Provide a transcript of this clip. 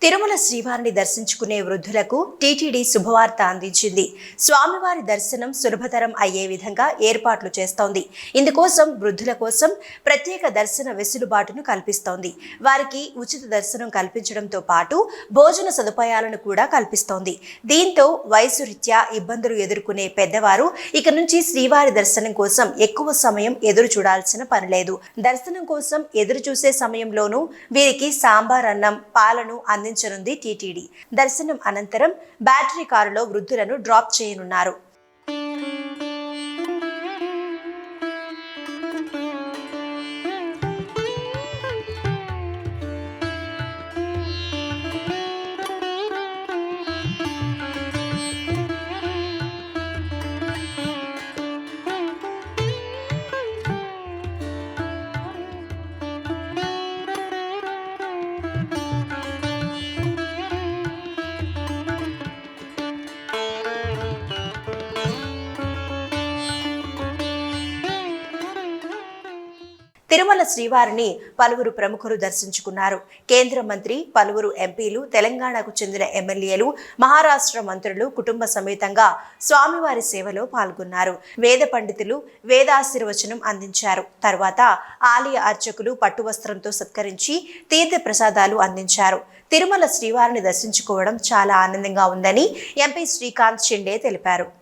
తిరుమల శ్రీవారిని దర్శించుకునే వృద్ధులకు టీటీడీ శుభవార్త అందించింది. స్వామివారి దర్శనం సులభతరం అయ్యే విధంగా ఏర్పాట్లు చేస్తోంది. ఇందుకోసం వృద్ధుల కోసం ప్రత్యేక దర్శన వెసులుబాటును కల్పిస్తోంది. వారికి ఉచిత దర్శనం కల్పించడంతో పాటు భోజన సదుపాయాలను కూడా కల్పిస్తోంది. దీంతో వయసు రీత్యా ఇబ్బందులు ఎదుర్కొనే పెద్దవారు ఇక నుంచి శ్రీవారి దర్శనం కోసం ఎక్కువ సమయం ఎదురు చూడాల్సిన పనిలేదు. దర్శనం కోసం ఎదురు చూసే సమయంలోనూ వీరికి సాంబార్ అన్నం, పాలను అందించనుంది టీటీడీ. దర్శనం అనంతరం బ్యాటరీ కారులో వృద్ధులను డ్రాప్ చేయనున్నారు. తిరుమల శ్రీవారిని పలువురు ప్రముఖులు దర్శించుకున్నారు. కేంద్ర మంత్రి, పలువురు ఎంపీలు, తెలంగాణకు చెందిన ఎమ్మెల్యేలు, మహారాష్ట్ర మంత్రులు కుటుంబ సమేతంగా స్వామివారి సేవలో పాల్గొన్నారు. వేద పండితులు వేదాశీర్వచనం అందించారు. తర్వాత ఆలయ అర్చకులు పట్టువస్త్రంతో సత్కరించి తీర్థ ప్రసాదాలు అందించారు. తిరుమల శ్రీవారిని దర్శించుకోవడం చాలా ఆనందంగా ఉందని ఎంపీ శ్రీకాంత్ షిండే తెలిపారు.